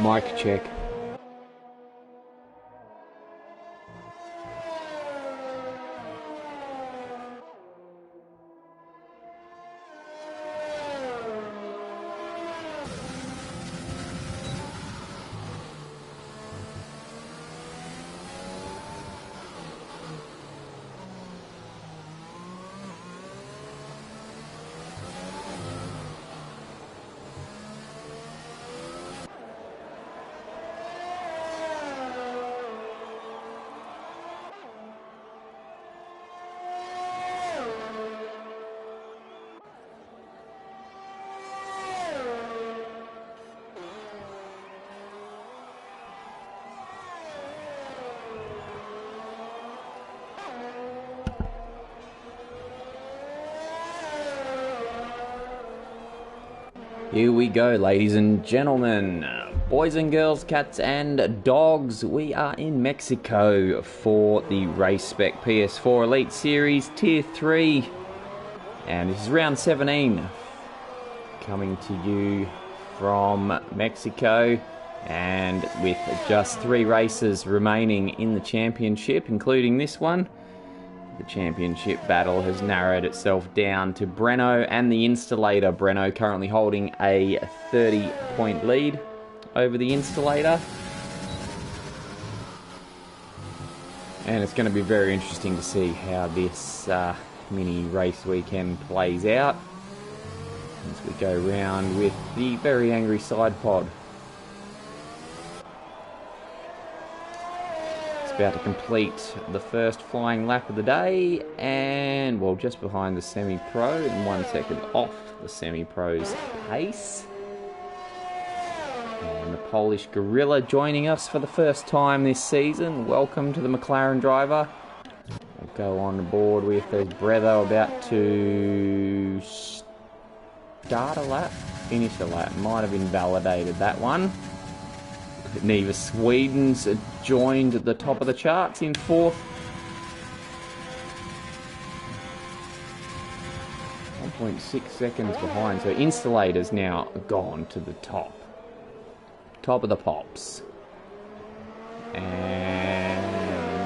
Mic check. Here we go, ladies and gentlemen, boys and girls, cats and dogs. We are in Mexico for the Race Spec PS4 Elite Series Tier 3. And this is round 17. Coming to you from Mexico. And with just 3 races remaining in the championship, including this one. The championship battle has narrowed itself down to Breno and the Installator. Breno currently holding a 30-point lead over the Installator. And it's going to be very interesting to see how this mini race weekend plays out as we go round with the very angry side pod. About to complete the first flying lap of the day, and well, just behind the semi-pro and 1 second off the semi-pro's pace. And the Polish Gorilla joining us for the first time this season. Welcome to the McLaren driver. We'll go on board with there's Breatho about to start a lap, finish a lap. Might have invalidated that one. Neva Sweden's joined at the top of the charts in 4th. 1.6 seconds behind, so Installator's now gone to the top. Top of the pops. And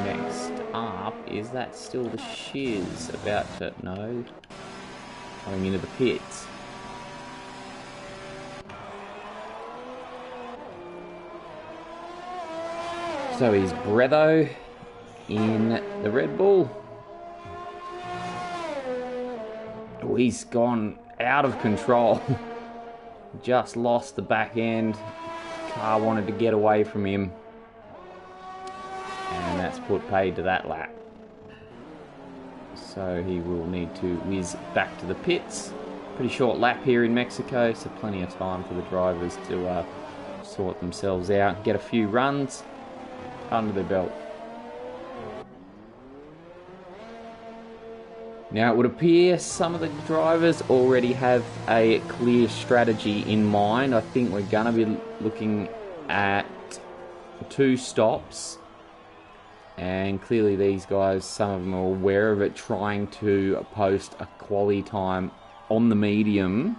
next up, is that still the Shiz? About to, no. Going into the pits. So he's Breatho in the Red Bull. Oh, he's gone out of control. Just lost the back end. Car wanted to get away from him. And that's put paid to that lap. So he will need to whiz back to the pits. Pretty short lap here in Mexico, so plenty of time for the drivers to sort themselves out, get a few runs under their belt. Now it would appear some of the drivers already have a clear strategy in mind. I think we're going to be looking at 2 stops, and clearly these guys, some of them are aware of it, trying to post a quali time on the medium.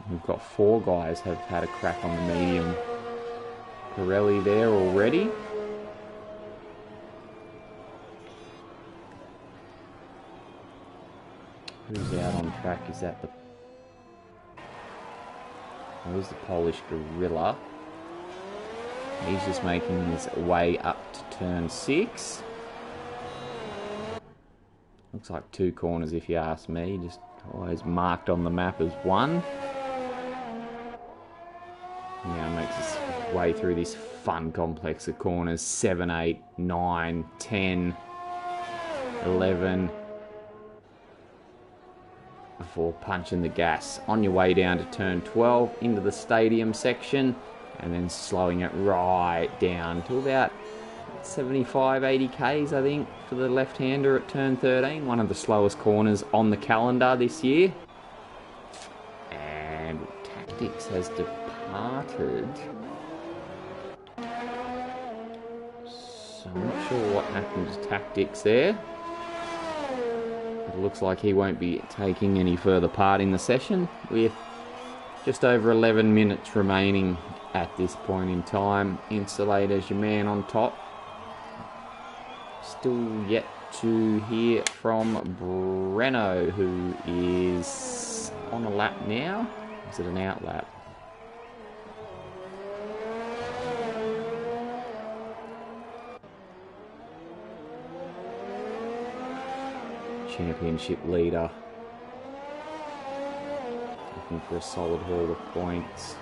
We've got 4 guys have had a crack on the medium. Pirelli there already. Who's out on track? Is that the... Where's the Polish Gorilla? He's just making his way up to turn 6. Looks like 2 corners if you ask me. Just always marked on the map as 1. Now makes his way through this fun complex of corners. 7, 8, 9, 10, 11... before punching the gas on your way down to turn 12 into the stadium section, and then slowing it right down to about 75-80 k's I think for the left-hander at turn 13, one of the slowest corners on the calendar this year. And Tactics has departed, so I'm not sure what happened to Tactics there. It looks like he won't be taking any further part in the session, with just over 11 minutes remaining at this point in time. Insulator's your man on top. Still yet to hear from Breno, who is on a lap now. Is it an out lap? Championship leader. Looking for a solid haul of points.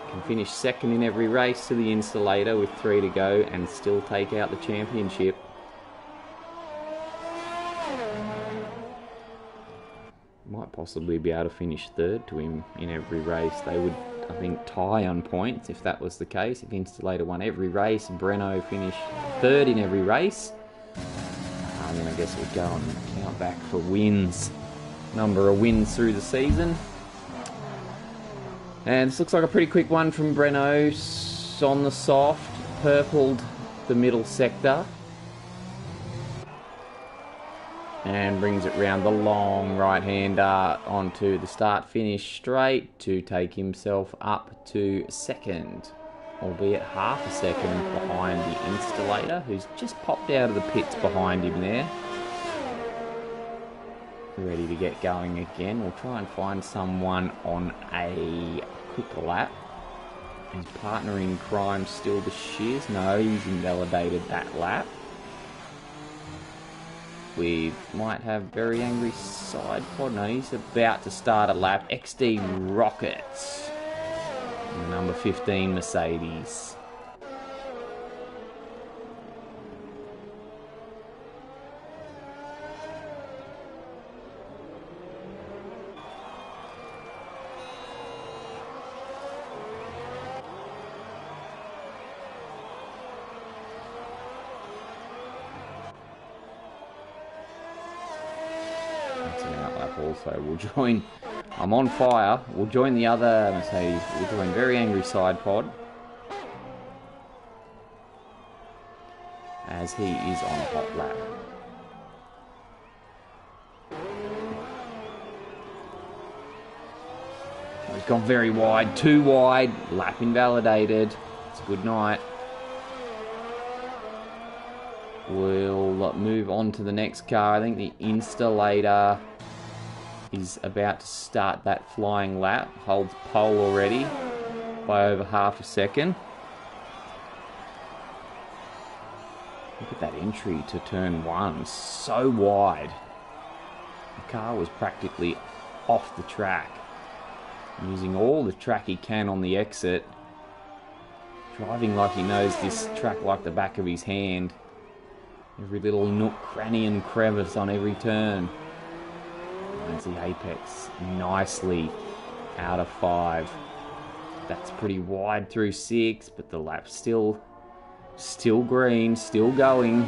Can finish second in every race to the Insulator with 3 to go and still take out the championship. Might possibly be able to finish third to him in every race. They would, I think, tie on points if that was the case. If Insulator won every race and Breno finished third in every race, then I guess we'll go and count back for wins. Number of wins through the season. And this looks like a pretty quick one from Breno. On the soft, purpled the middle sector. And brings it round the long right-hander onto the start-finish straight to take himself up to second. Albeit half a second behind the Insulator, who's just popped out of the pits behind him there. Ready to get going again. We'll try and find someone on a quick lap. His partner in crime still the Shears. No, he's invalidated that lap. We might have very angry side pod. No, he's about to start a lap. XD Rockets. The number 15 Mercedes. That's an outlap also. We'll join... I'm on fire. We'll join the other Mercedes. We'll join Very Angry Side Pod. As he is on a hot lap. He's gone very wide. Too wide. Lap invalidated. It's a good night. We'll move on to the next car. I think the Insulator is about to start that flying lap. Holds pole already by over half a second. Look at that entry to turn 1. So wide. The car was practically off the track. Using all the track he can on the exit. Driving like he knows this track like the back of his hand. Every little nook, cranny and crevice on every turn. Finds the apex nicely out of 5. That's pretty wide through 6, but the lap's still green, still going.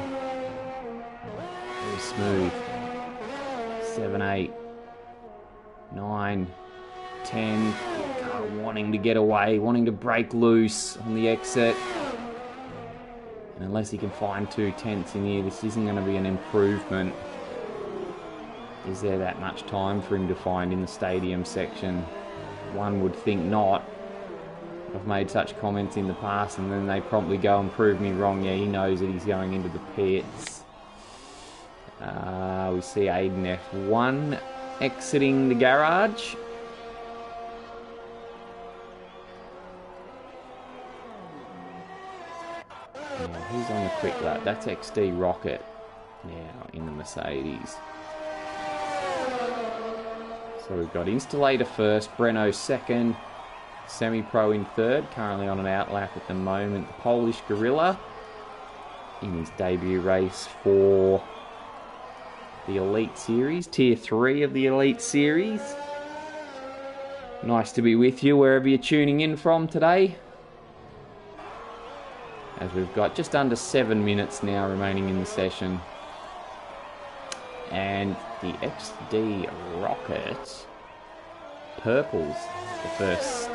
Very smooth. 7, 8, 9, 10. Car wanting to get away, wanting to break loose on the exit. And unless he can find 2 tenths in here, this isn't going to be an improvement. Is there that much time for him to find in the stadium section? One would think not. I've made such comments in the past and then they promptly go and prove me wrong. Yeah, he knows that he's going into the pits. We see Aiden F1 exiting the garage. Now, who's on the quick lap? That's XD Rocket now in the Mercedes. So we've got Insulator first, Breno second, Semi-Pro in third, currently on an outlap at the moment. The Polish Gorilla in his debut race for the Elite Series, Tier 3 of the Elite Series. Nice to be with you wherever you're tuning in from today. As we've got just under 7 minutes now remaining in the session. And the XD Rocket purples the first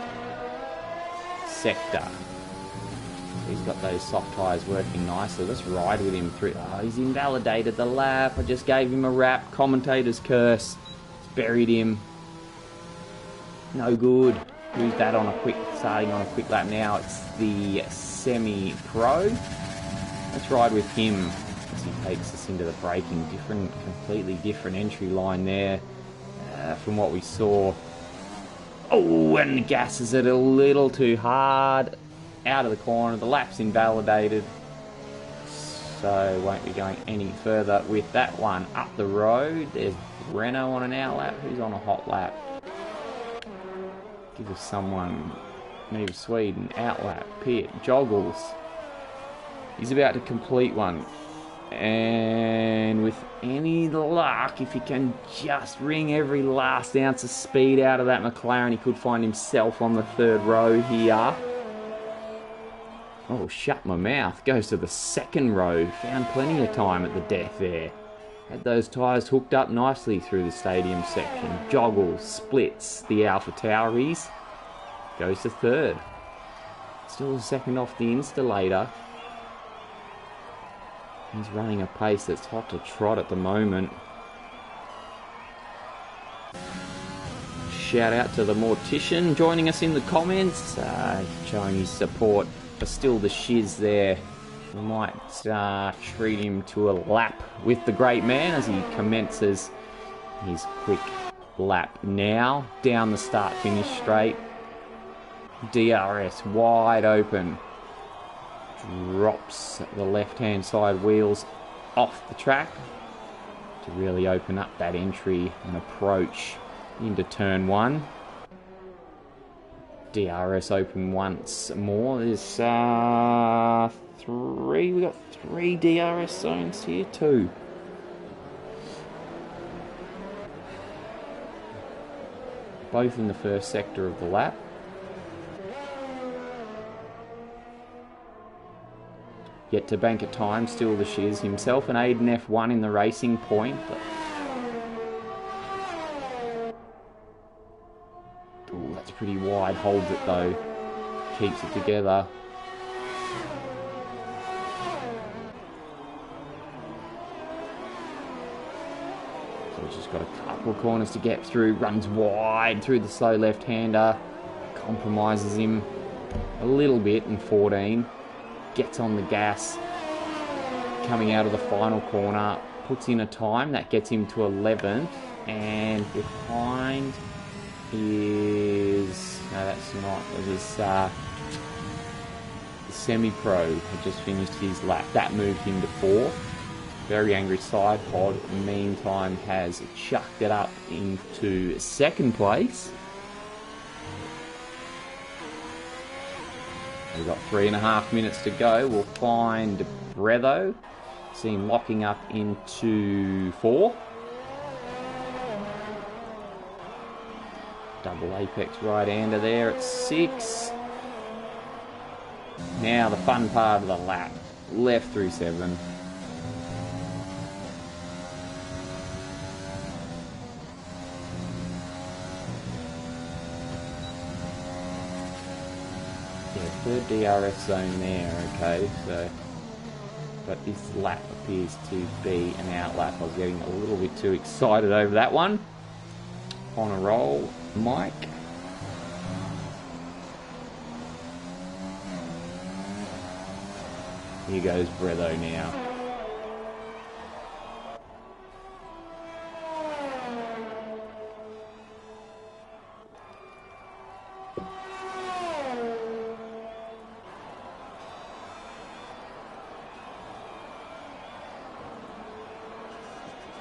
sector. He's got those soft tyres working nicely. Let's ride with him through. Oh, he's invalidated the lap. I just gave him a wrap. Commentator's curse. It's buried him. No good. Who's that on starting on a quick lap now? It's the semi-pro. Let's ride with him as he takes us into the braking. Completely different entry line there from what we saw. Oh, and gasses it a little too hard. Out of the corner, the lap's invalidated. So won't be going any further with that one. Up the road, there's Renault on an outlap. Who's on a hot lap? Give us someone. Maybe Sweden, outlap, pit, joggles. He's about to complete one. And with any luck, if he can just wring every last ounce of speed out of that McLaren, he could find himself on the third row here. Oh, shut my mouth. Goes to the second row. Found plenty of time at the death there. Had those tyres hooked up nicely through the stadium section. Joggles, splits the Alpha Tauris. Goes to third. Still a second off the installator. He's running a pace that's hot to trot at the moment. Shout out to the Mortician joining us in the comments, showing his support for Still the Shiz there. We might treat him to a lap with the great man as he commences his quick lap now. Down the start-finish straight. DRS wide open. Drops the left-hand side wheels off the track to really open up that entry and approach into turn one. DRS open once more. There's we got three DRS zones here, two. Both in the first sector of the lap. Yet to bank a time, Still the Shiz himself, an Aiden F1 in the racing point. But... ooh, that's pretty wide, holds it though. Keeps it together. So he's just got a couple of corners to get through, runs wide through the slow left-hander. Compromises him a little bit in 14. Gets on the gas, coming out of the final corner, puts in a time that gets him to 11th, and behind is, no, that's not, it was the semi-pro had just finished his lap. That moved him to 4th. Very angry side pod, meantime has chucked it up into 2nd place. We've got 3.5 minutes to go. We'll find Breatho. See him locking up into 4. Double apex right-hander there at 6. Now the fun part of the lap. Left through 7. Third DRS zone there, okay, so, but this lap appears to be an outlap. I was getting a little bit too excited over that one. On a roll, Mike. Here goes Breatho now.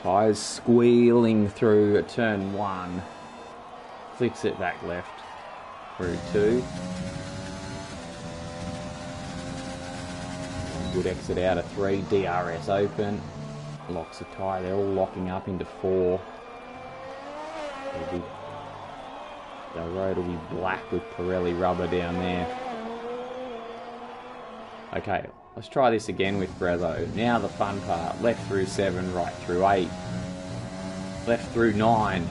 Tyres squealing through turn 1. Flicks it back left through 2. Good exit out of 3. DRS open. Locks the tyre. They're all locking up into 4. The road will be black with Pirelli rubber down there. Okay. Let's try this again with Breatho. Now the fun part. Left through 7, right through 8. Left through 9.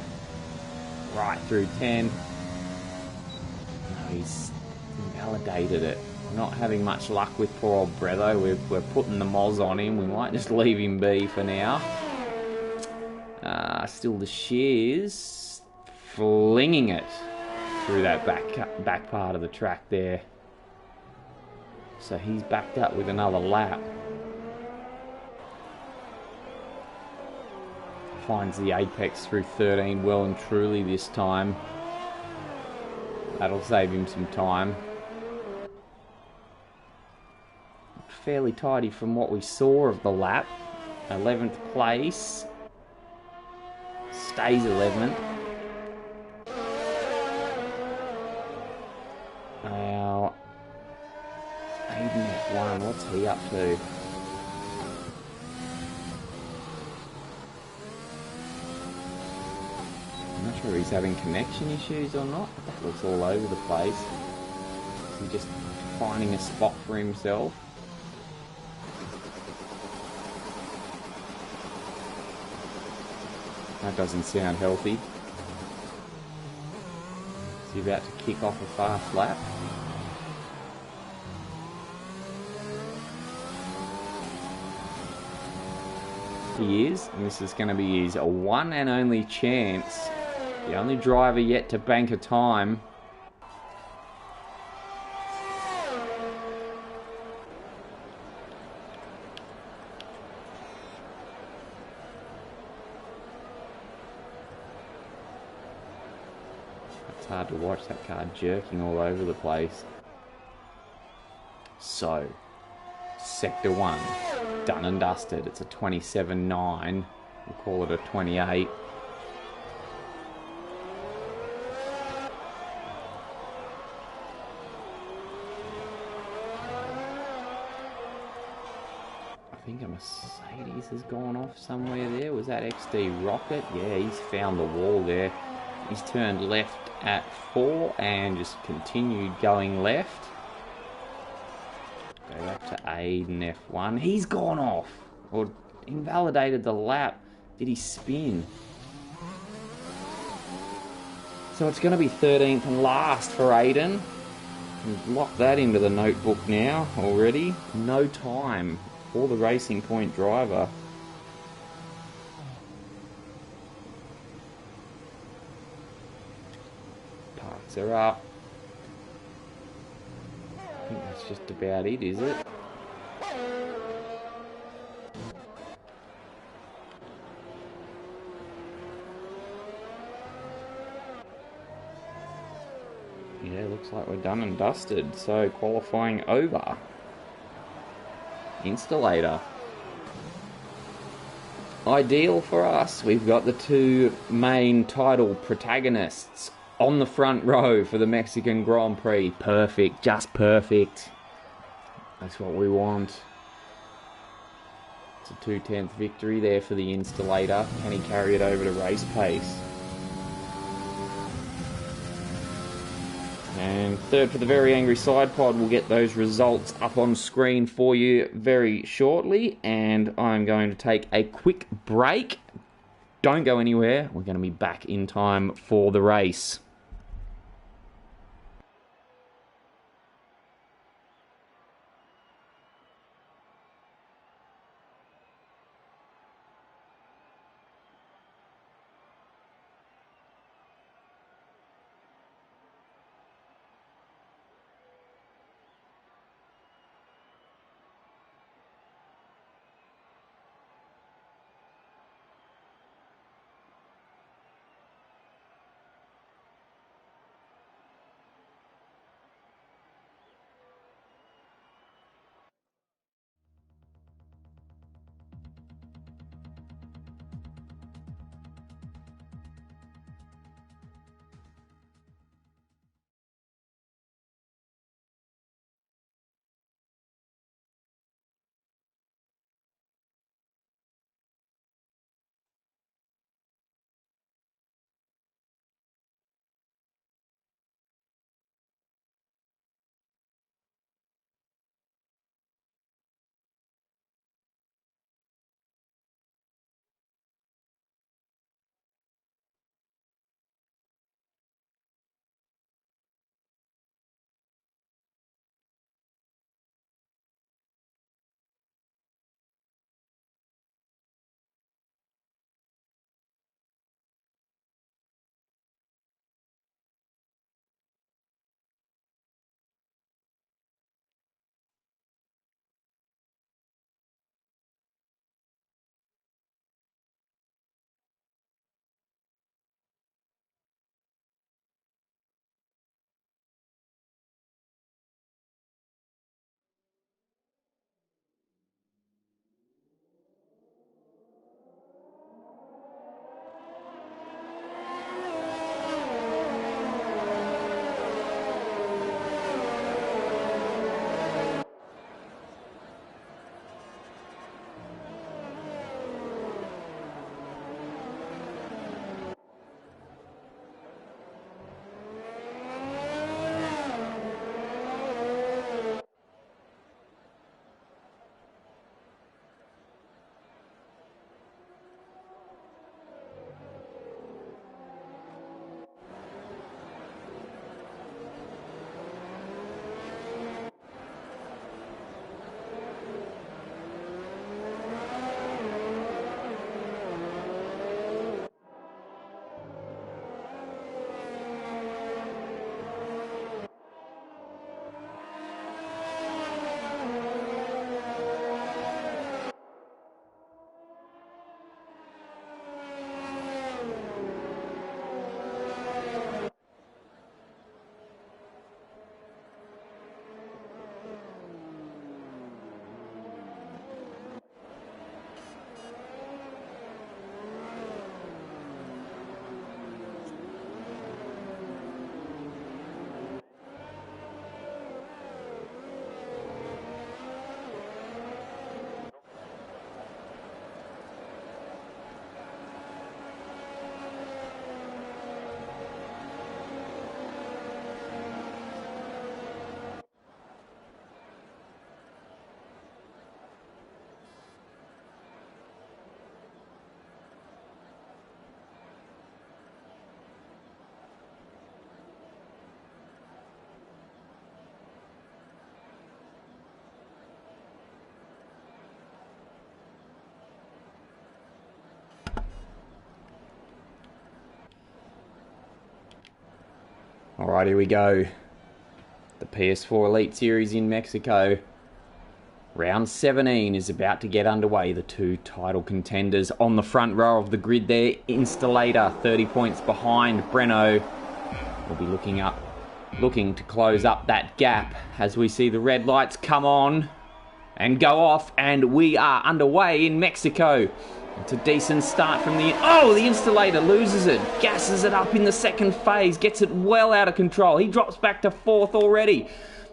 Right through 10. No, he's invalidated it. We're not having much luck with poor old Breatho. We're putting the moz on him. We might just leave him be for now. Still the Shiz. Flinging it. through that back part of the track there. So he's backed up with another lap. Finds the apex through 13 well and truly this time. That'll save him some time. Fairly tidy from what we saw of the lap. 11th place. Stays 11th. Now, Aiden F1, what's he up to? I'm not sure if he's having connection issues or not. That looks all over the place. Is he just finding a spot for himself? That doesn't sound healthy. Is he about to kick off a fast lap? He is, and this is going to be his one and only chance. The only driver yet to bank a time. It's hard to watch that car jerking all over the place. So, Sector 1, done and dusted. It's a 27.9. We'll call it a 28. I think a Mercedes has gone off somewhere there. Was that XD Rocket? Yeah, he's found the wall there. He's turned left at 4 and just continued going left. Go back to Aiden F1. He's gone off. Or invalidated the lap. Did he spin? So it's going to be 13th and last for Aiden. Lock that into the notebook now already. No time for the Racing Point driver. Parks are up. I think that's just about it, is it? Yeah, looks like we're done and dusted. So qualifying over. Installator. Ideal for us. We've got the two main title protagonists on the front row for the Mexican Grand Prix. Perfect, just perfect. That's what we want. It's a 2/10 victory there for the Installator. Can he carry it over to race pace? And third for the Very Angry Side Pod. We'll get those results up on screen for you very shortly. And I'm going to take a quick break. Don't go anywhere. We're going to be back in time for the race. Alright, here we go. The PS4 Elite Series in Mexico. Round 17 is about to get underway. The two title contenders on the front row of the grid there. Installator 30 points behind. Breno will be looking to close up that gap as we see the red lights come on and go off, and we are underway in Mexico. It's a decent start from the... Oh, the Installator loses it. Gasses it up in the second phase. Gets it well out of control. He drops back to fourth already.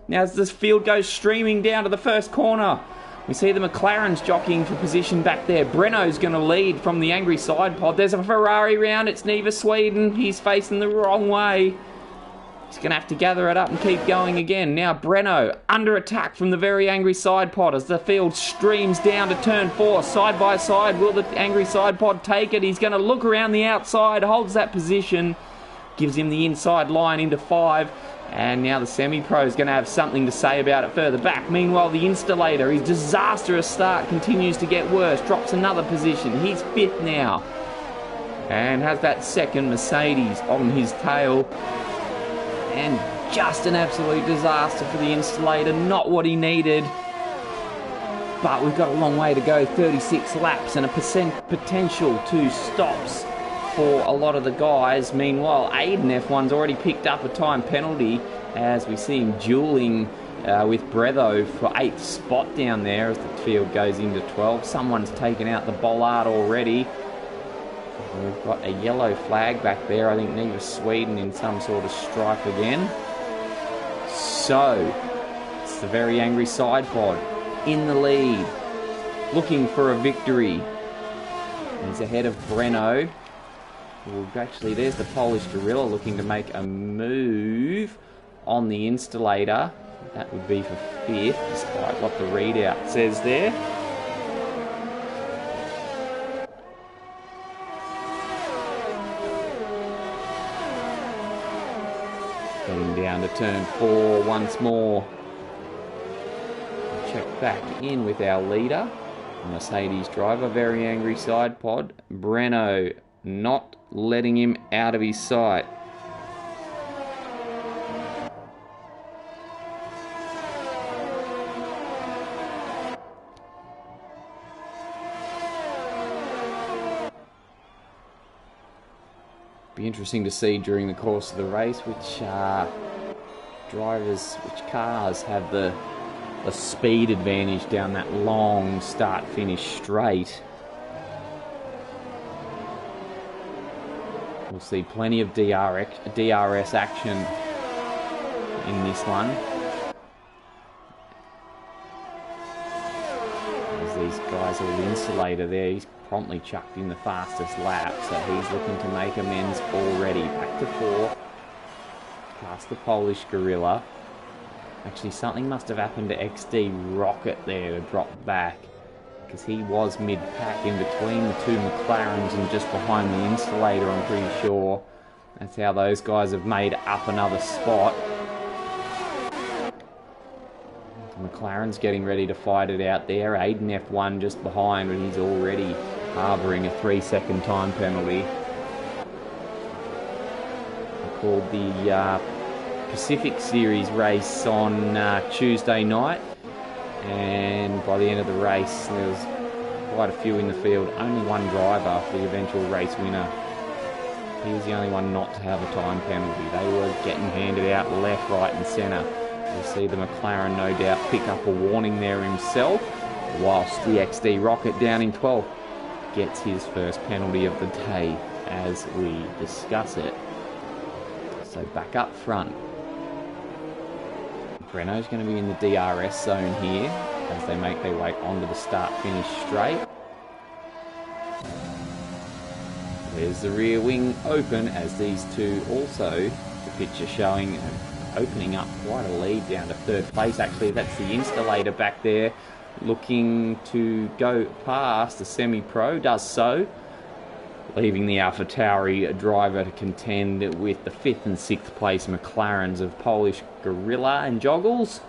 Now as this field goes streaming down to the first corner, we see the McLarens jockeying for position back there. Breno's going to lead from the angry side pod. There's a Ferrari round. It's Neva Sweden. He's facing the wrong way. He's going to have to gather it up and keep going again. Now Breno under attack from the very angry side pod as the field streams down to turn 4. Side by side, will the angry side pod take it? He's going to look around the outside, holds that position, gives him the inside line into 5. And now the semi-pro is going to have something to say about it further back. Meanwhile, the Installator, his disastrous start continues to get worse. Drops another position. He's 5th now. And has that second Mercedes on his tail. And just an absolute disaster for the Installator. Not what he needed. But we've got a long way to go. 36 laps and a potential 2 stops for a lot of the guys. Meanwhile, Aiden F1's already picked up a time penalty as we see him dueling with Breatho for 8th spot down there as the field goes into 12. Someone's taken out the bollard already. We've got a yellow flag back there. I think Neva Sweden in some sort of stripe again. So, it's the very angry side pod in the lead, looking for a victory. He's ahead of Breno. Well, actually, there's the Polish Gorilla looking to make a move on the Installator. That would be for 5th, despite what the readout says there. Heading down to turn 4 once more. Check back in with our leader, Mercedes driver, very angry side pod. Breno not letting him out of his sight. Be interesting to see during the course of the race which cars have the speed advantage down that long start-finish straight. We'll see plenty of DRS action in this one. As these guys are the Installator there, he's promptly chucked in the fastest lap, so he's looking to make amends already. Back to 4, past the Polish Gorilla. Actually, something must have happened to XD Rocket there to drop back, because he was mid-pack in between the two McLarens and just behind the Installator, I'm pretty sure. That's how those guys have made up another spot. The McLaren's getting ready to fight it out there. Aiden F1 just behind, but he's already harbouring a 3-second time penalty. Called the Pacific Series race on Tuesday night. And by the end of the race, there was quite a few in the field. Only one driver, the eventual race winner. He was the only one not to have a time penalty. They were getting handed out left, right and centre. We'll see the McLaren no doubt pick up a warning there himself, whilst the XD Rocket down in 12th gets his first penalty of the day as we discuss it. So back up front. Breno's going to be in the DRS zone here as they make their way onto the start-finish straight. There's the rear wing open as these two also, the picture showing, opening up quite a lead down to 3rd place. Actually, that's the Installator back there looking to go past the semi-pro, does so, leaving the AlphaTauri driver to contend with the 5th and 6th place McLarens of Polish Gorilla and Joggles.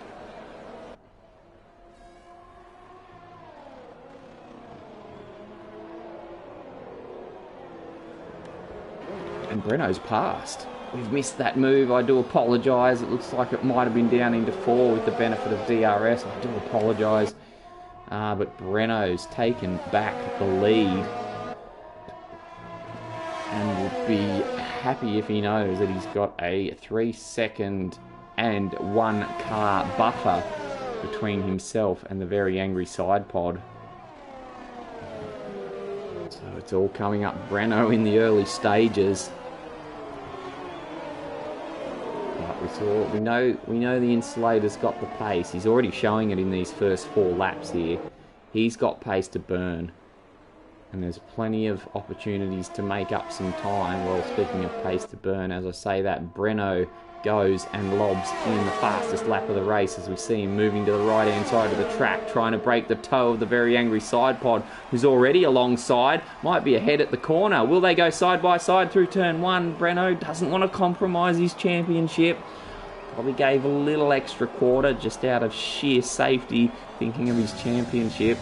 And Breno's passed. we've missed that move. I do apologise. It looks like it might have been down into 4 with the benefit of DRS. I do apologise. But Breno's taken back the lead. And will be happy if he knows that he's got a 3-second and 1 car buffer between himself and the very angry side pod. So it's all coming up Breno in the early stages. But we know the Insulator's got the pace. He's already showing it in these first 4 laps here. He's got pace to burn. And there's plenty of opportunities to make up some time. Well, speaking of pace to burn, as I say that, Breno goes and lobs in the fastest lap of the race as we see him moving to the right-hand side of the track, trying to break the toe of the very angry side pod, who's already alongside, might be ahead at the corner. Will they go side by side through turn 1? Breno doesn't want to compromise his championship. Probably gave a little extra quarter just out of sheer safety, thinking of his championship.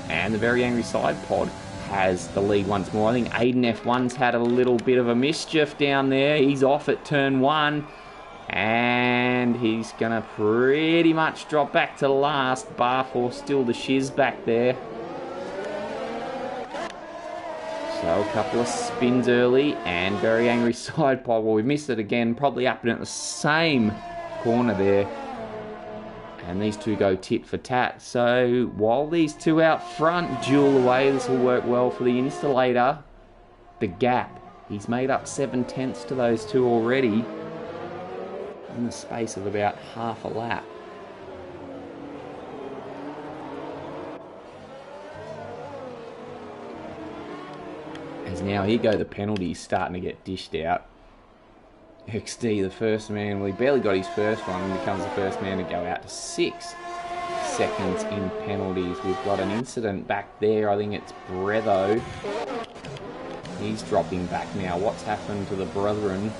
And the very angry side pod has the lead once more. I think Aiden F1's had a little bit of a mischief down there. He's off at turn 1. And he's going to pretty much drop back to last, bar for still the shiz back there. So a couple of spins early and very angry side pod. Well, we missed it again, probably happened at the same corner there. And these two go tit for tat. So while these two out front duel away, this will work well for the Installator. The gap, he's made up 7/10 to those two already in the space of about half a lap. As now here go the penalties starting to get dished out. XD, the first man, well, he barely got his first one and becomes the first man to go out to 6 seconds in penalties. We've got an incident back there. I think it's Bretho. He's dropping back now. What's happened to the brethren?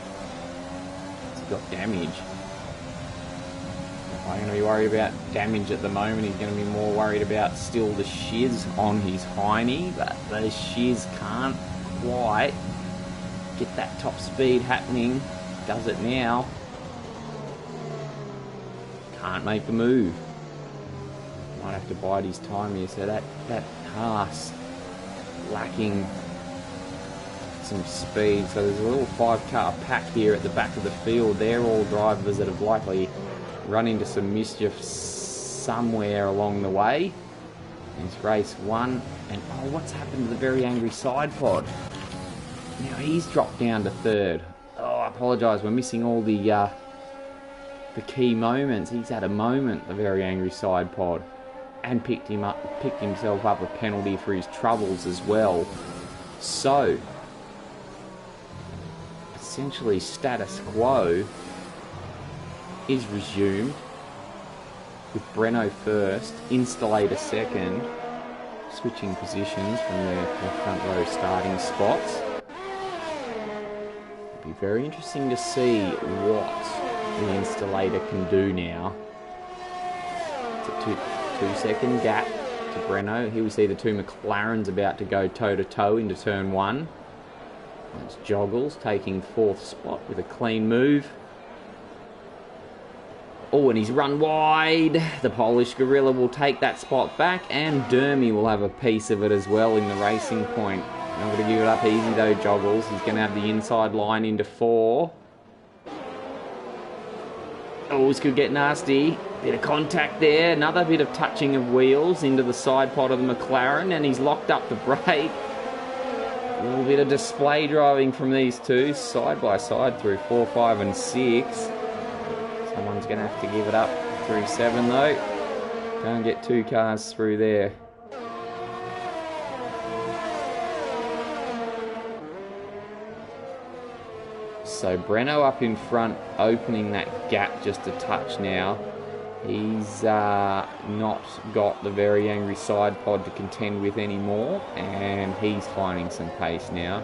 He's got damage. I'm going to be worried about damage at the moment. He's going to be more worried about still the shiz on his hiney, but the shiz can't quite get that top speed happening. Does it now. Can't make the move. Might have to bide his time here. So that Haas lacking some speed. So there's a little 5-car pack here at the back of the field. They're all drivers that have likely run into some mischief somewhere along the way. It's race 1. And oh, what's happened to the very angry side pod? Now he's dropped down to 3rd. Oh, I apologise, we're missing all the key moments. He's had a moment, the very angry side pod, and picked himself up a penalty for his troubles as well. So, essentially status quo is resumed with Breno first, Installator second, switching positions from their front row starting spots. Be very interesting to see what the Installator can do now. It's a 2-second gap to Breno. Here we see the two McLarens about to go toe-to-toe into turn 1. That's Joggles taking 4th spot with a clean move. Oh, and he's run wide. The Polish Gorilla will take that spot back, and Dermy will have a piece of it as well in the racing point. Not going to give it up easy though, Joggles. He's going to have the inside line into 4. Oh, this could get nasty. Bit of contact there. Another bit of touching of wheels into the side pod of the McLaren, and he's locked up the brake. A little bit of display driving from these two, side by side through 4, 5 and 6. Someone's going to have to give it up through 7 though. Can't get 2 cars through there. So Breno up in front, opening that gap just a touch now. He's not got the very angry side pod to contend with anymore, and he's finding some pace now.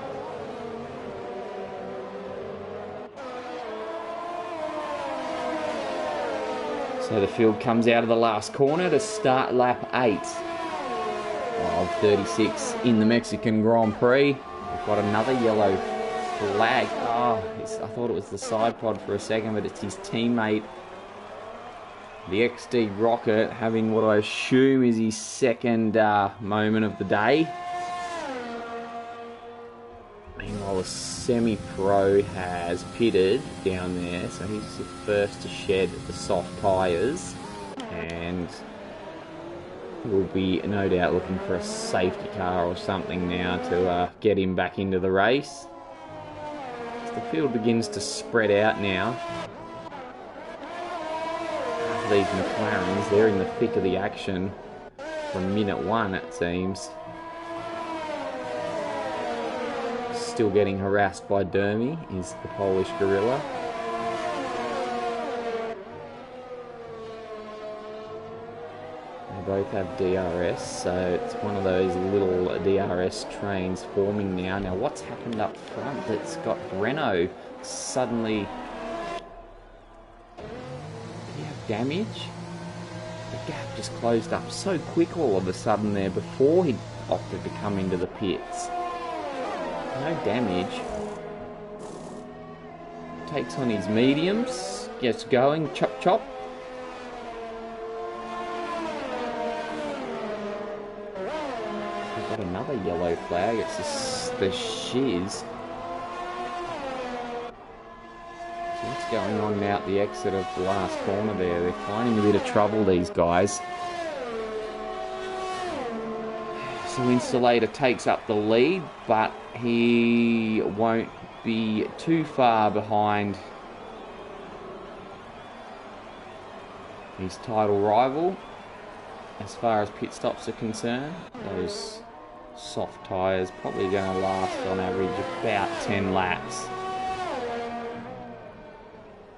So the field comes out of the last corner to start lap 8 of 36 in the Mexican Grand Prix. We've got another yellow flag. Oh, I thought it was the side pod for a second, but it's his teammate, the XD Rocket, having what I assume is his second moment of the day. Meanwhile, a semi-pro has pitted down there, so he's the first to shed the soft tyres, and will be no doubt looking for a safety car or something now to get him back into the race. As the field begins to spread out now, these McLarens, they're in the thick of the action from minute one, it seems. Still getting harassed by Dermy is the Polish Gorilla. They both have DRS, so it's one of those little DRS trains forming now. Now what's happened up front that's got Renault suddenly... Did he have damage? The gap just closed up so quick all of a sudden there before he opted to come into the pits. No damage. Takes on his mediums. Gets going. Chop chop. We've got another yellow flag. It's the shiz. So what's going on now at the exit of the last corner there? They're finding a bit of trouble, these guys. So Insulator takes up the lead, but he won't be too far behind his title rival as far as pit stops are concerned. Those soft tyres probably going to last on average about 10 laps.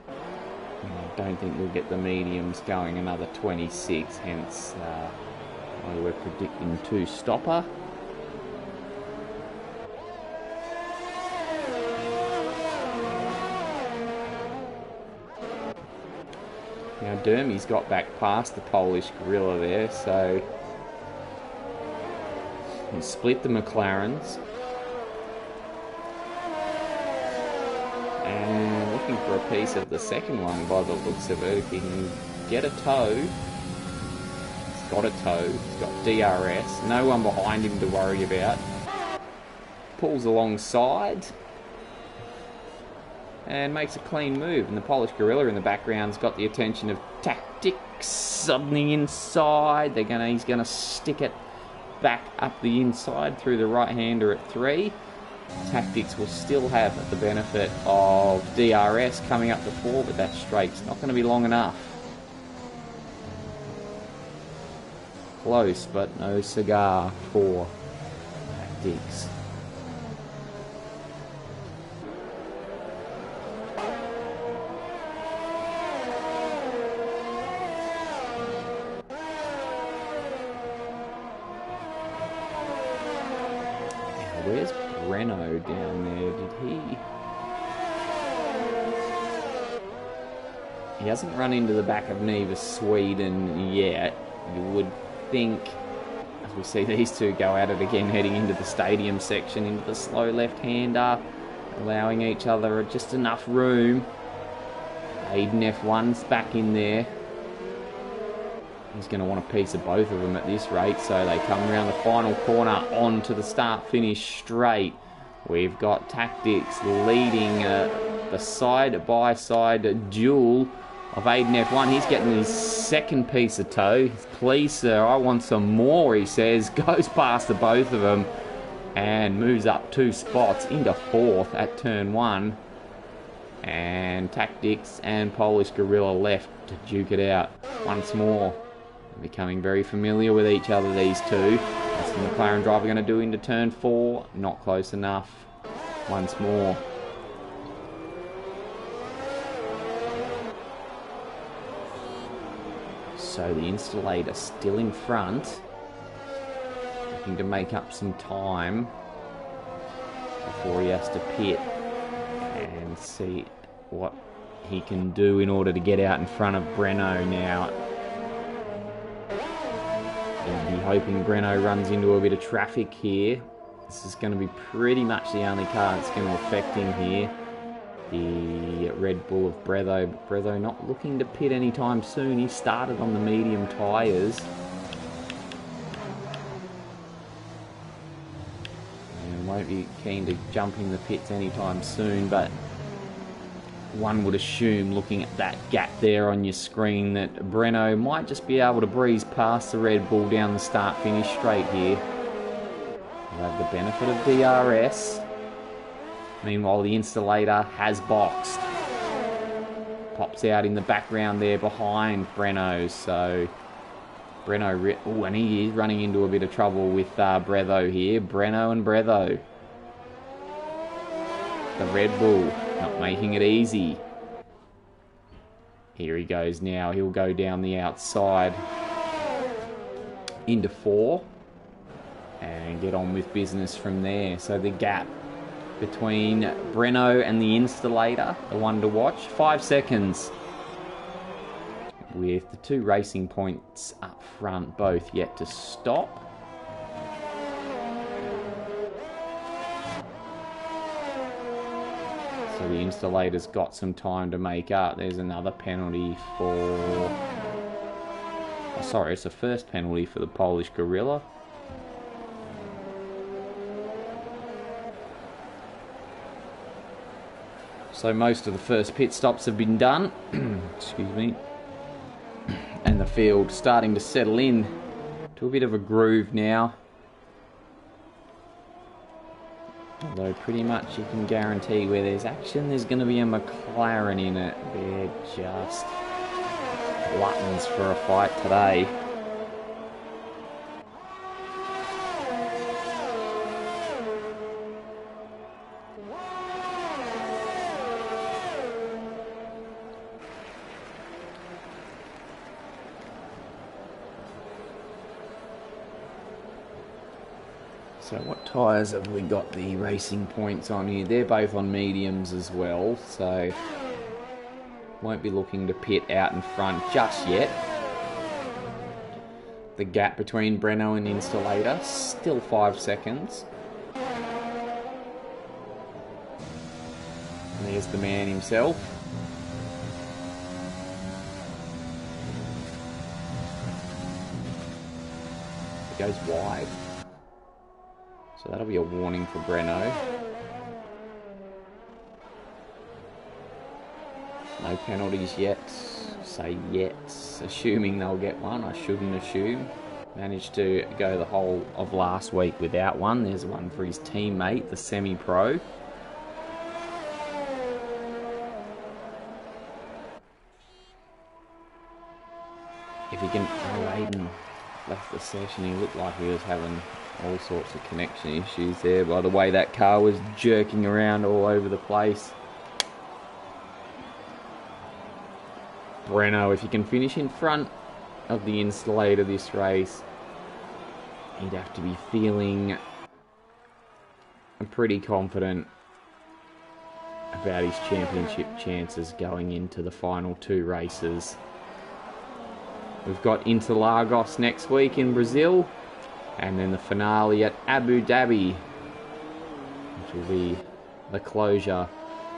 And I don't think we'll get the mediums going another 26, hence we're predicting 2-stopper. Now Dermy's got back past the Polish Gorilla there, so he split the McLarens. And looking for a piece of the second one by the looks of it. If he can get a tow. He's got a tow, he's got DRS, no one behind him to worry about. Pulls alongside and makes a clean move, and the Polish Gorilla in the background's got the attention of Tactics on the inside. He's gonna stick it back up the inside through the right-hander at 3. Tactics will still have the benefit of DRS coming up to 4, but that straight's not going to be long enough. Close, but no cigar for Tactics. Where's Renault down there? Did he... He hasn't run into the back of Neva Sweden yet. You would think, as we see these two go at it again, heading into the stadium section, into the slow left-hander, allowing each other just enough room. Aiden F1's back in there. He's going to want a piece of both of them at this rate, so they come around the final corner onto the start-finish straight. We've got Tactics leading the side-by-side duel of Aiden F1. He's getting his second piece of tow. Please, sir, I want some more, he says. Goes past the both of them and moves up 2 spots into 4th at turn 1. And Tactics and Polish Gorilla left to duke it out once more. Becoming very familiar with each other, these two. What's the McLaren driver going to do into turn 4? Not close enough. Once more. So the Installator still in front. Looking to make up some time before he has to pit and see what he can do in order to get out in front of Breno now. He'll be hoping Breno runs into a bit of traffic here. This is going to be pretty much the only car that's going to affect him here. The Red Bull of Breatho. But Breatho not looking to pit anytime soon. He started on the medium tyres. And won't be keen to jump in the pits anytime soon, but one would assume, looking at that gap there on your screen, that Breno might just be able to breeze past the Red Bull down the start-finish straight here. We'll have the benefit of DRS. Meanwhile, the Installator has boxed. Pops out in the background there behind Breno, so Breno, oh, and he is running into a bit of trouble with Breatho here. Breno and Breatho. The Red Bull not making it easy. Here he goes now. He'll go down the outside into 4 and get on with business from there. So the gap between Breno and the Installator, the one to watch, 5 seconds. With the 2 racing points up front both yet to stop. So the Installator's got some time to make up. There's another penalty for... Oh, sorry, it's the first penalty for the Polish Gorilla. So most of the first pit stops have been done. Excuse me. And the field starting to settle in to a bit of a groove now. Although pretty much you can guarantee where there's action, there's going to be a McLaren in it. They're just gluttons for a fight today. So what tyres have we got the racing points on here? They're both on mediums as well, so won't be looking to pit out in front just yet. The gap between Breno and Installator, still 5 seconds. And there's the man himself. It goes wide. So that'll be a warning for Breno. No penalties yet. Say yet. Assuming they'll get one. I shouldn't assume. Managed to go the whole of last week without one. There's one for his teammate, the semi-pro. If he can... Oh, Aiden left the session. He looked like he was having all sorts of connection issues there by the way that car was jerking around all over the place. Breno, if you can finish in front of the Installator this race, he'd have to be feeling pretty confident about his championship chances going into the final 2 races. We've got Interlagos next week in Brazil, and then the finale at Abu Dhabi, which will be the closure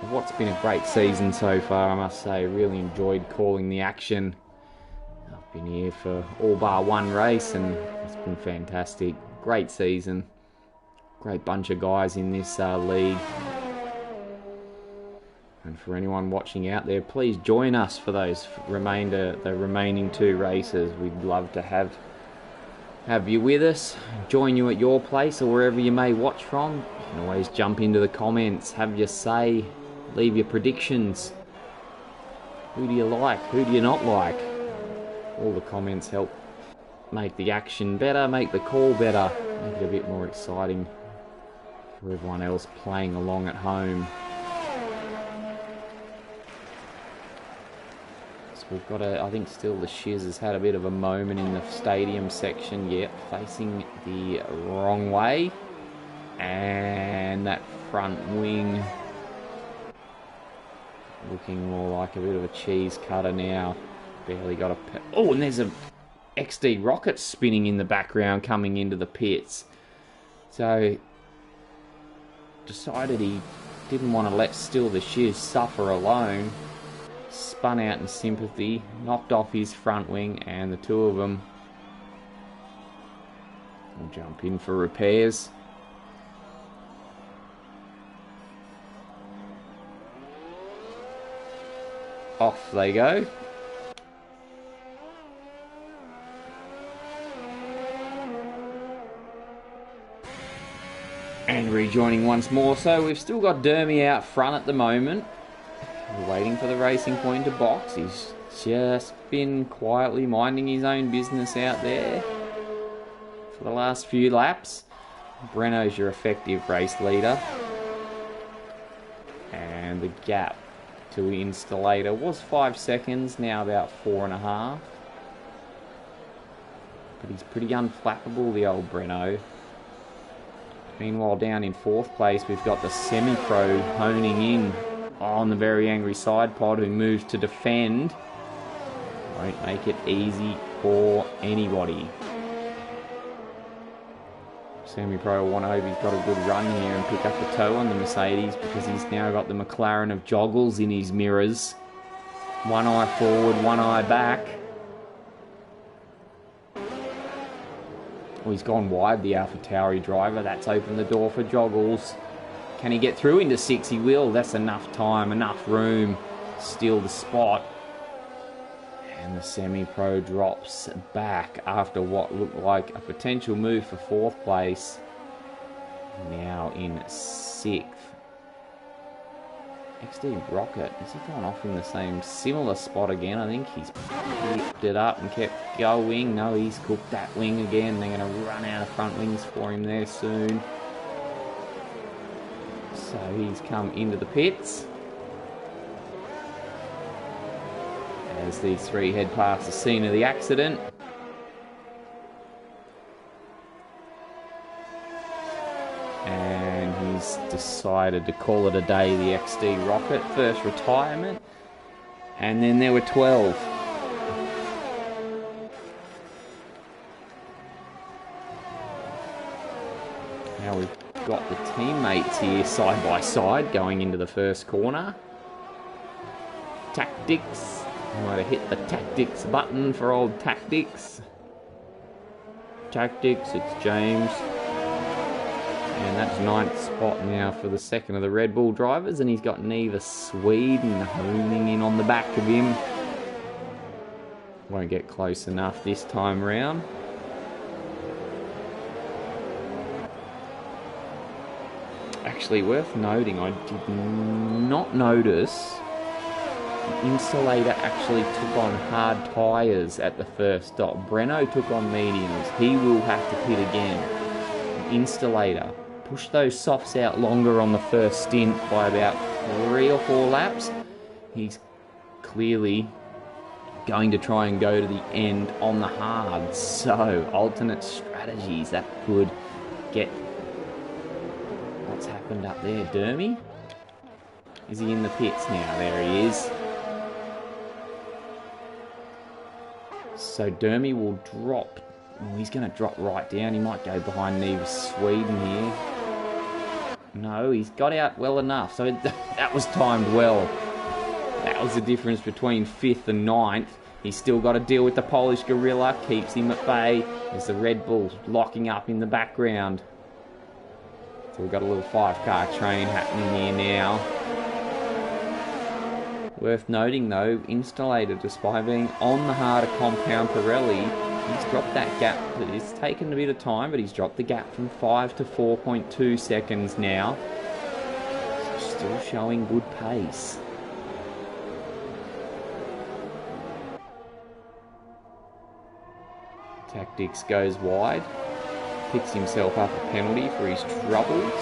of what's been a great season so far, I must say. Really enjoyed calling the action. I've been here for all bar one race, and it's been fantastic. Great season. Great bunch of guys in this league. And for anyone watching out there, please join us for those the remaining 2 races. We'd love to have you with us, join you at your place or wherever you may watch from. You can always jump into the comments, have your say, leave your predictions. Who do you like? Who do you not like? All the comments help make the action better, make the call better, make it a bit more exciting for everyone else playing along at home. We've got I think still the Shiz has had a bit of a moment in the stadium section. Yep, facing the wrong way. And that front wing looking more like a bit of a cheese cutter now. Barely got a... Oh, and there's a XD rocket spinning in the background coming into the pits. So decided he didn't want to let Still the Shiz suffer alone. Spun out in sympathy, knocked off his front wing, and the two of them will jump in for repairs. Off they go. And rejoining once more, so we've still got Dermy out front at the moment. We're waiting for the Racing Point to box. He's just been quietly minding his own business out there for the last few laps. Breno's your effective race leader. And the gap to Installator was 5 seconds, now about 4.5. But he's pretty unflappable, the old Breno. Meanwhile, down in 4th place, we've got the Semi-Pro honing in on the very angry side pod, who moves to defend. Won't make it easy for anybody. Semi-Pro will want to hope he's got a good run here and pick up a toe on the Mercedes, because he's now got the McLaren of joggles in his mirrors. One eye forward, one eye back. Well, he's gone wide, the AlphaTauri driver. That's opened the door for joggles. Can he get through into 6? He will. That's enough time, enough room. Steal the spot. And the Semi-Pro drops back after what looked like a potential move for 4th place. Now in 6th. XD Rocket, has he gone off in the same similar spot again? I think he's picked it up and kept going. No, he's cooked that wing again. They're going to run out of front wings for him there soon. So he's come into the pits. As these three head past the scene of the accident. And he's decided to call it a day, the XD Rocket. First retirement. And then there were 12. Now we've got the teammates here side by side going into the first corner. Tactics. I'm going to hit the tactics button for old tactics. Tactics, it's James. And that's 9th spot now for the second of the Red Bull drivers. And he's got Neva Sweden homing in on the back of him. Won't get close enough this time round. Actually, worth noting, I did not notice the Installator actually took on hard tyres at the first stop. Breno took on mediums. He will have to pit again. The Installator pushed those softs out longer on the first stint by about 3 or 4 laps. He's clearly going to try and go to the end on the hard. So, alternate strategies that could get... What's happened up there? Dermy? Is he in the pits now? There he is. So Dermy will drop. Oh, he's going to drop right down. He might go behind Neva Sweden here. No, he's got out well enough. So that was timed well. That was the difference between 5th and 9th. He's still got to deal with the Polish Gorilla. Keeps him at bay. There's the Red Bull locking up in the background. So we've got a little 5-car train happening here now. Worth noting though, Installator, despite being on the harder compound Pirelli, he's dropped that gap. It's taken a bit of time, but he's dropped the gap from 5 to 4.2 seconds now. So still showing good pace. Tactics goes wide. Picks himself up a penalty for his troubles.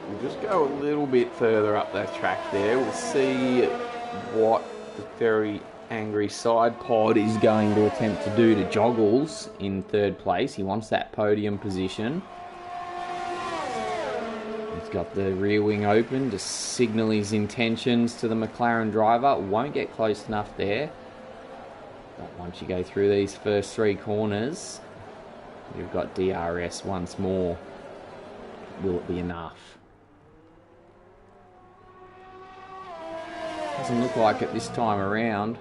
We'll just go a little bit further up that track there. We'll see what the very angry side pod is going to attempt to do to Joggles in 3rd place. He wants that podium position. He's got the rear wing open to signal his intentions to the McLaren driver. Won't get close enough there. But once you go through these first 3 corners, you've got DRS once more. Will it be enough? Doesn't look like it this time around.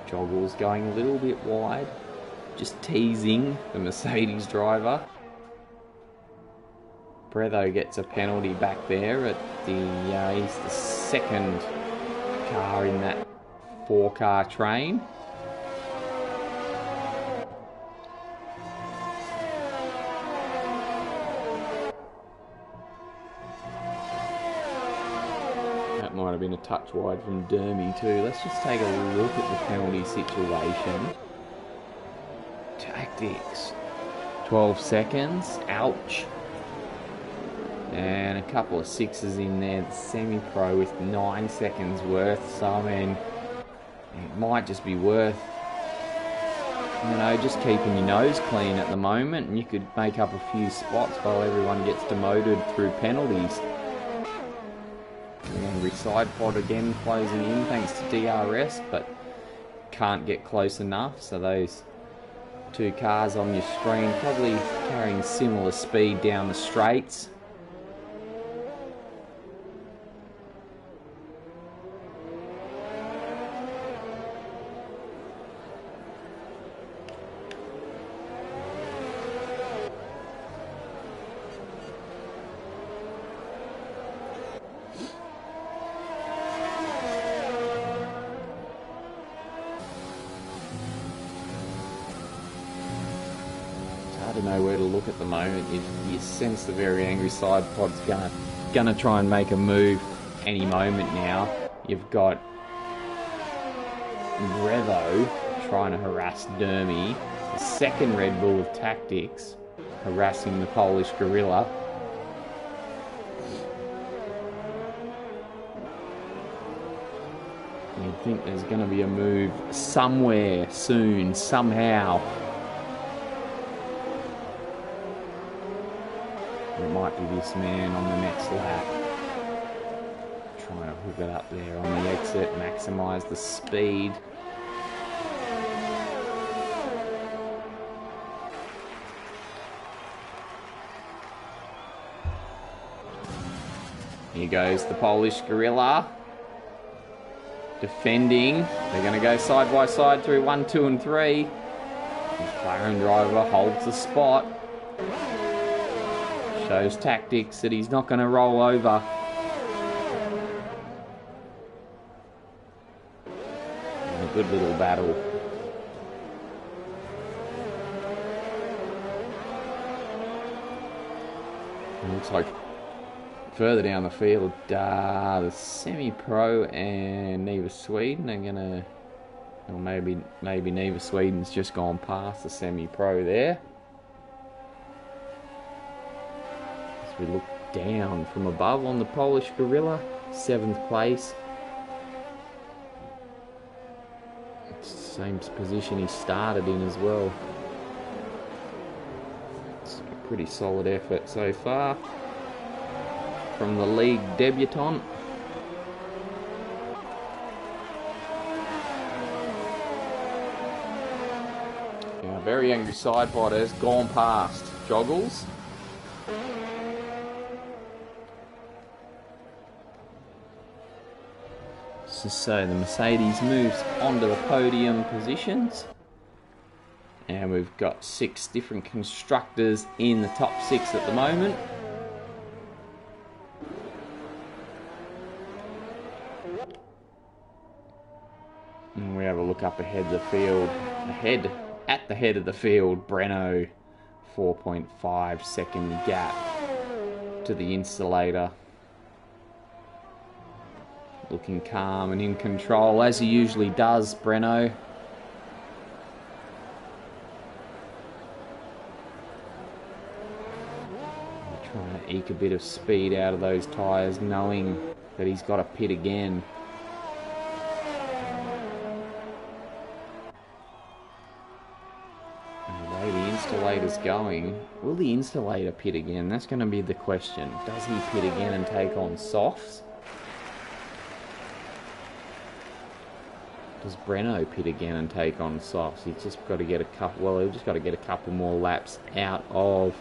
Joggles going a little bit wide. Just teasing the Mercedes driver. Bretho gets a penalty back there at the, he's the second car in that 4-car train. That might have been a touch wide from Dermy too. Let's just take a look at the penalty situation. Tactics. 12 seconds. Ouch. And a couple of 6s in there. The semi-pro with 9 seconds worth. So, I mean, it might just be worth, you know, just keeping your nose clean at the moment. And you could make up a few spots while everyone gets demoted through penalties. And side pod again closing in thanks to DRS, but can't get close enough. So those 2 cars on your screen probably carrying similar speed down the straights. I don't know where to look at the moment. You sense the very angry side pod's gonna try and make a move any moment now. You've got Brevo trying to harass Dermy. The second Red Bull of Tactics harassing the Polish Gorilla. You'd think there's going to be a move somewhere soon, somehow. It might be this man on the next lap. Trying to hook it up there on the exit, maximise the speed. Here goes the Polish Gorilla. Defending. They're going to go side by side through 1, 2 and 3. McLaren driver holds the spot. Shows Tactics that he's not going to roll over. And a good little battle. It looks like further down the field, the semi-pro and Neva Sweden are going to, or maybe Neva Sweden's just gone past the semi-pro there. We look down from above on the Polish Gorilla, 7th place. It's the same position he started in as well. It's a pretty solid effort so far from the league debutant. Now, very angry side pod has gone past Joggles. So the Mercedes moves onto the podium positions, and we've got 6 different constructors in the top 6 at the moment. And we have a look up ahead of the field. At the head of the field, Breno, 4.5 second gap to the Installator. Looking calm and in control, as he usually does, Breno. Trying to eke a bit of speed out of those tyres, knowing that he's got to pit again. And insulator's going. Will the insulator pit again? That's going to be the question. Does he pit again and take on softs? Does Breno pit again and take on softs? He's just got to get a couple. Well, he's just got to get a couple more laps out of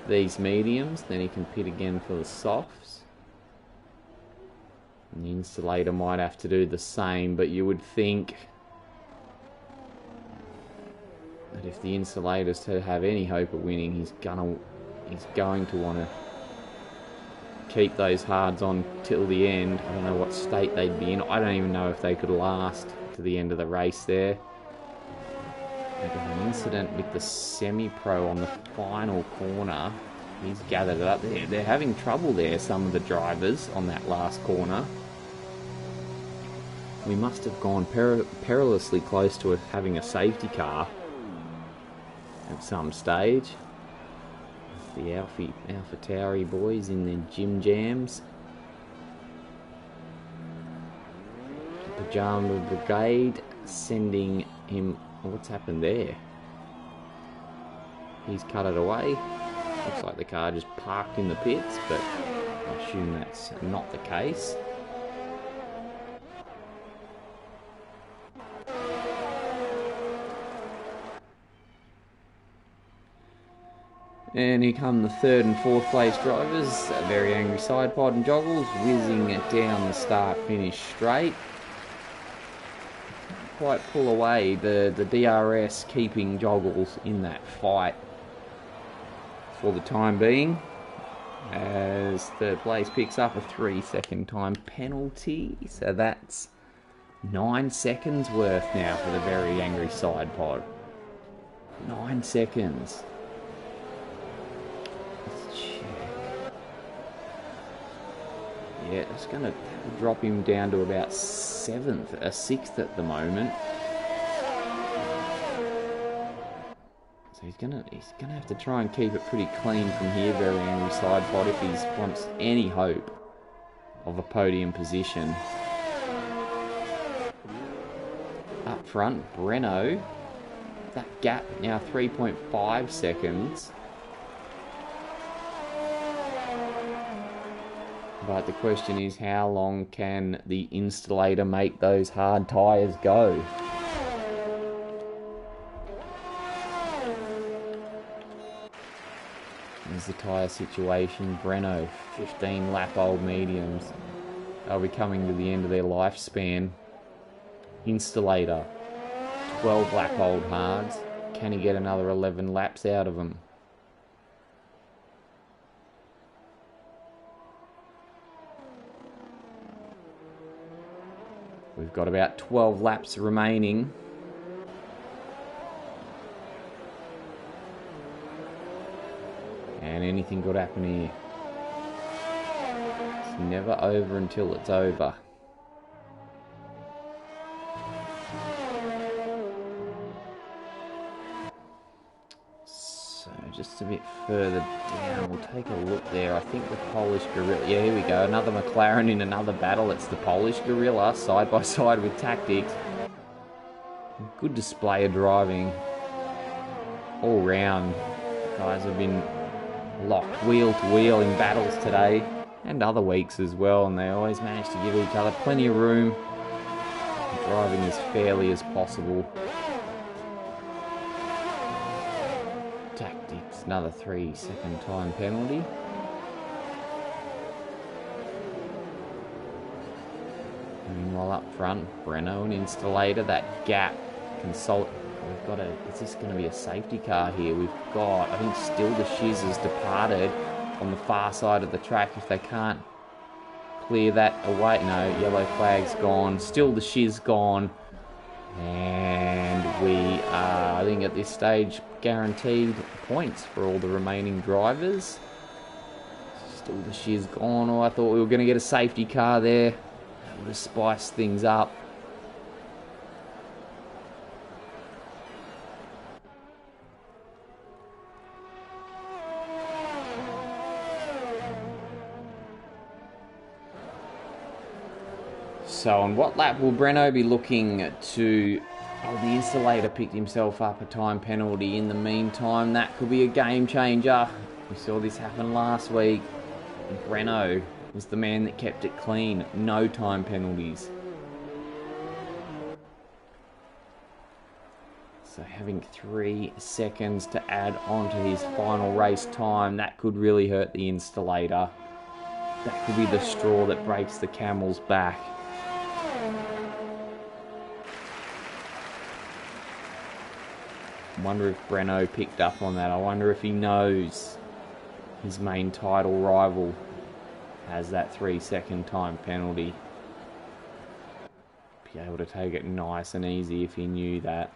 these mediums. Then he can pit again for the softs. And the insulator might have to do the same, but you would think that if the insulator's to have any hope of winning, he's going to want to keep those hards on till the end. I don't know what state they'd be in. I don't even know if they could last to the end of the race there. They got an incident with the semi-pro on the final corner. He's gathered it up there. They're having trouble there, some of the drivers, on that last corner. We must have gone perilously close to having a safety car at some stage. The Alpha Tauri boys in their gym jams. The Pajama Brigade sending him... What's happened there? He's cut it away. Looks like the car just parked in the pits, but I assume that's not the case. And here come the third and fourth place drivers. A very angry side pod and Joggles whizzing down the start-finish straight. Quite pull away, the DRS keeping Joggles in that fight for the time being. As third place picks up a 3-second time penalty. So that's 9 seconds worth now for the very angry side pod. 9 seconds. Yeah, it's going to drop him down to about 6th at the moment. So he's gonna have to try and keep it pretty clean from here, very angry side pod, if he wants any hope of a podium position. Up front, Breno. That gap now 3.5 seconds. But the question is, how long can the installator make those hard tyres go? Here's the tyre situation. Breno, 15 lap old mediums. They'll be coming to the end of their lifespan. Installator, 12 lap old hards. Can he get another 11 laps out of them? We've got about 12 laps remaining. And anything could happen here. It's never over until it's over. So just a bit further down, we'll take a look there. I think the Polish Gorilla, yeah, here we go, another McLaren in another battle. It's the Polish Gorilla, side by side with Tactics. Good display of driving all round. Guys have been locked wheel to wheel in battles today and other weeks as well, and they always manage to give each other plenty of room, driving as fairly as possible. Tactics, another 3-second time penalty. Meanwhile up front, Breno and Installator, that gap consult. We've got is this going to be a safety car here? We've got, I think still the Shiz has departed on the far side of the track. If they can't clear that away, no, yellow flag's gone, still the Shiz gone. And we are, I think at this stage, guaranteed points for all the remaining drivers. Still the Shiz gone. Oh, I thought we were going to get a safety car there. That would have spiced things up. So on what lap will Breno be looking to Oh, the installator picked himself up a time penalty in the meantime. That could be a game changer. We saw this happen last week. Breno was the man that kept it clean. No time penalties. So having 3 seconds to add on to his final race time, that could really hurt the installator. That could be the straw that breaks the camel's back. I wonder if Breno picked up on that. I wonder if he knows his main title rival has that 3-second time penalty. Be able to take it nice and easy if he knew that.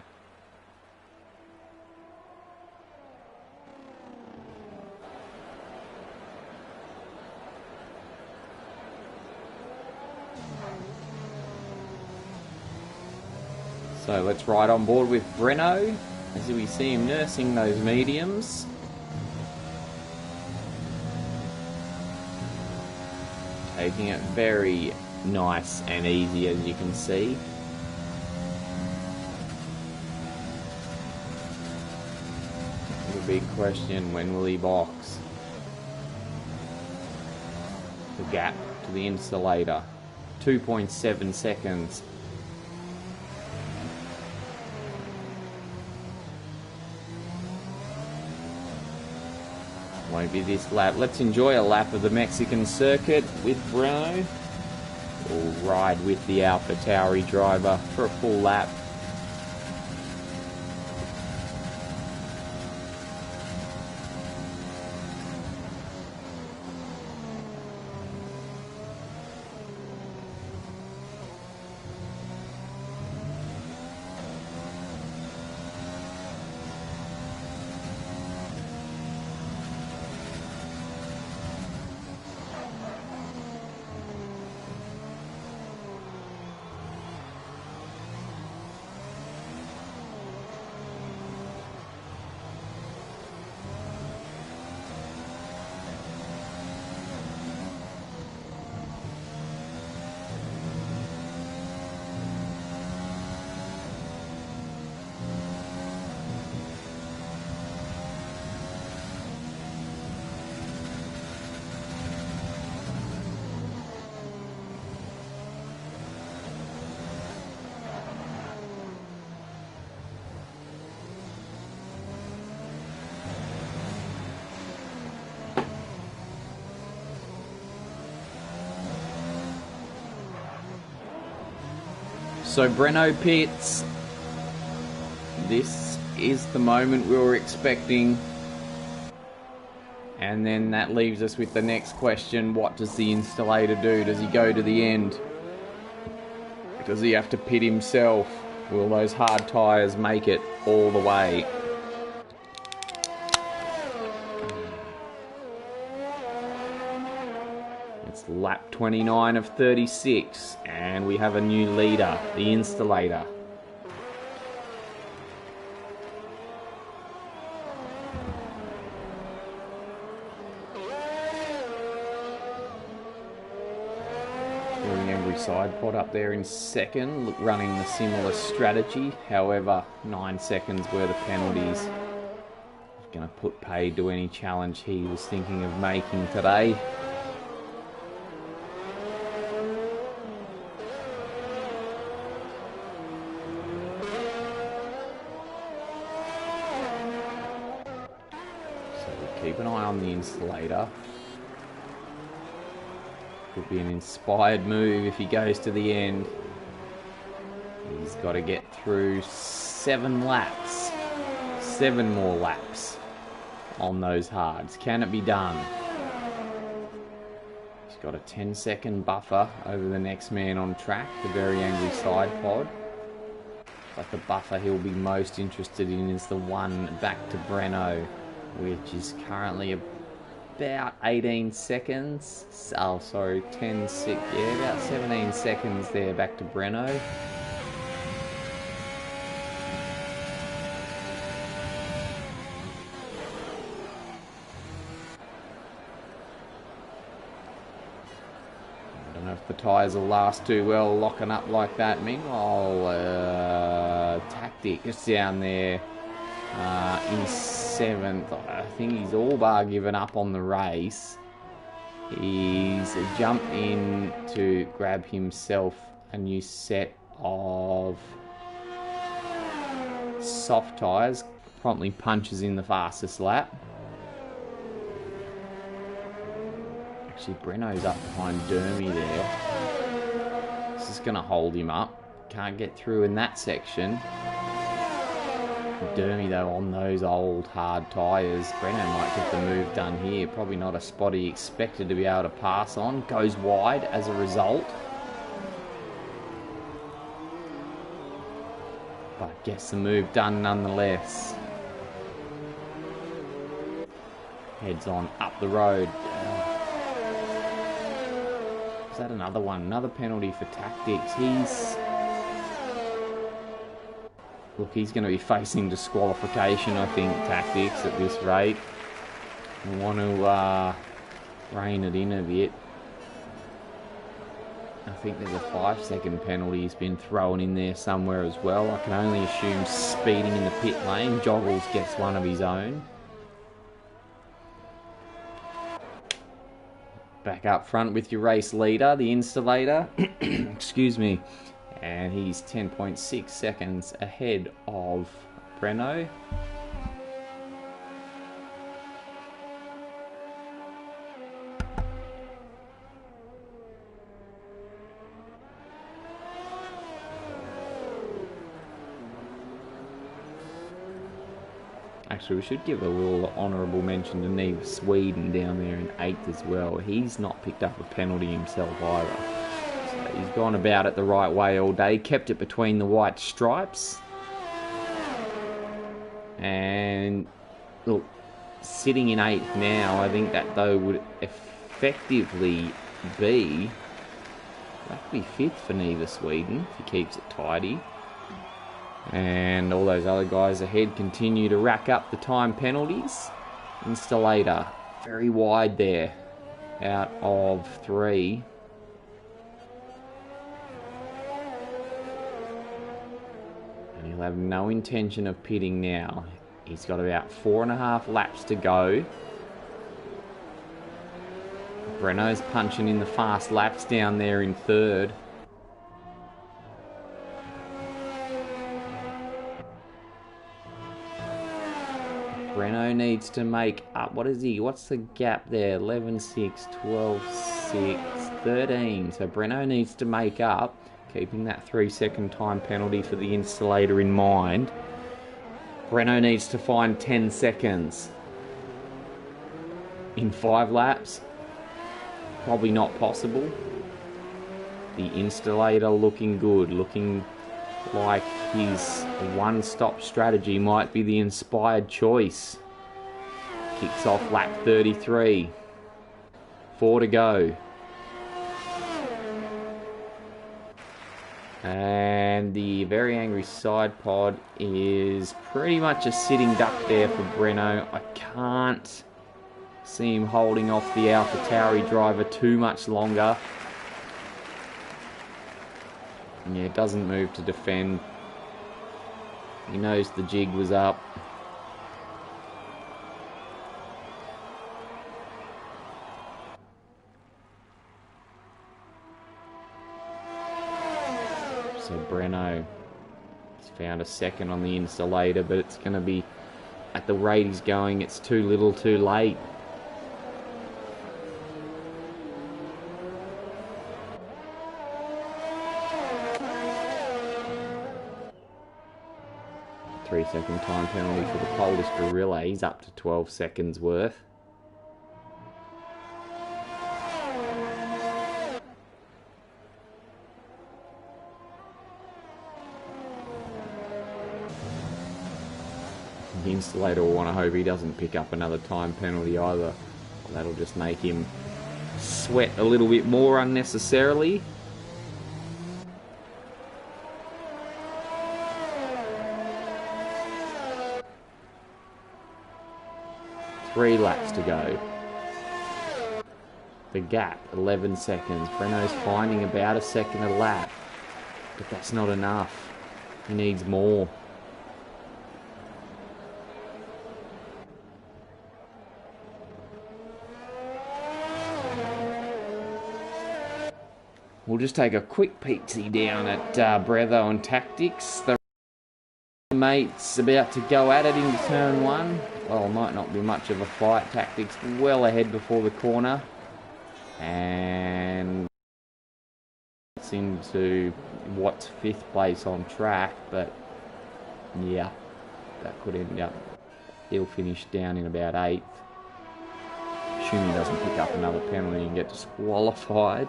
So let's ride on board with Breno as we see him nursing those mediums. Taking it very nice and easy, as you can see. The big question, when will he box? The gap to the installator, 2.7 seconds. Won't be this lap. Let's enjoy a lap of the Mexican circuit with Breno. We'll ride with the AlphaTauri driver for a full lap. So Breno pits. This is the moment we were expecting. And then that leaves us with the next question. What does the installator do? Does he go to the end? Does he have to pit himself? Will those hard tyres make it all the way? It's lap 29 of 36, and we have a new leader, the installator. Very angry side pod up there in second, running the similar strategy. However, 9 seconds worth of penalties. Going to put paid to any challenge he was thinking of making today. Keep an eye on the installator. Could be an inspired move if he goes to the end. He's got to get through 7 laps. 7 more laps on those hards. Can it be done? He's got a 10-second buffer over the next man on track, the very angry side pod. But the buffer he'll be most interested in is the one back to Breno, which is currently about 18 seconds. Oh, sorry, 10, 6, yeah, about 17 seconds there back to Breno. I don't know if the tyres will last too well locking up like that. Meanwhile, tactics down there in 7th. I think he's all bar given up on the race. He's jumped in to grab himself a new set of soft tyres. Promptly punches in the fastest lap. Actually, Breno's up behind Dermy there. This is going to hold him up. Can't get through in that section. Dermy, though, on those old hard tyres. Breno might get the move done here. Probably not a spot he expected to be able to pass on. Goes wide as a result. But gets the move done nonetheless. Heads on up the road. Is that another one? Another penalty for tactics. Look, he's going to be facing disqualification, I think, tactics at this rate. We want to rein it in a bit. I think there's a 5-second penalty he's been thrown in there somewhere as well. I can only assume speeding in the pit lane. Joggles gets one of his own. Back up front with your race leader, the installator. Excuse me. And he's 10.6 seconds ahead of Breno. Actually, we should give a little honourable mention to Neve Sweden down there in 8th as well. He's not picked up a penalty himself either. So he's gone about it the right way all day. Kept it between the white stripes. And look, sitting in 8th now, I think that though would effectively be... that could be 5th for Neve Sweden if he keeps it tidy. And all those other guys ahead continue to rack up the time penalties. Installator, very wide there, out of 3. And he'll have no intention of pitting now. He's got about 4.5 laps to go. Breno's punching in the fast laps down there in 3rd. Breno needs to make up. What is he? What's the gap there? 11.6, 12.6, 13. So Breno needs to make up, keeping that 3-second time penalty for the installator in mind. Breno needs to find 10 seconds. In 5 laps? Probably not possible. The installator looking good, looking like his one-stop strategy might be the inspired choice. Kicks off lap 33. 4 to go. And the very angry side pod is pretty much a sitting duck there for Breno. I can't see him holding off the AlphaTauri driver too much longer. Yeah, doesn't move to defend. He knows the jig was up. So Breno has found a second on the installator, but it's going to be, at the rate he's going, it's too little too late. Three-second time penalty for the Polish gorilla. He's up to 12 seconds worth. The installator will want to hope he doesn't pick up another time penalty either. That'll just make him sweat a little bit more unnecessarily. Three laps to go. The gap, 11 seconds. Breno's finding about a second a lap. But that's not enough. He needs more. we'll just take a quick peek-see down at Bretho and Tactics. The mate's about to go at it into turn 1. Well, it might not be much of a fight. Tactics well ahead before the corner. And it's into what's 5th place on track, but yeah, that could end up, he'll finish down in about 8th. Assuming he doesn't pick up another penalty and get disqualified.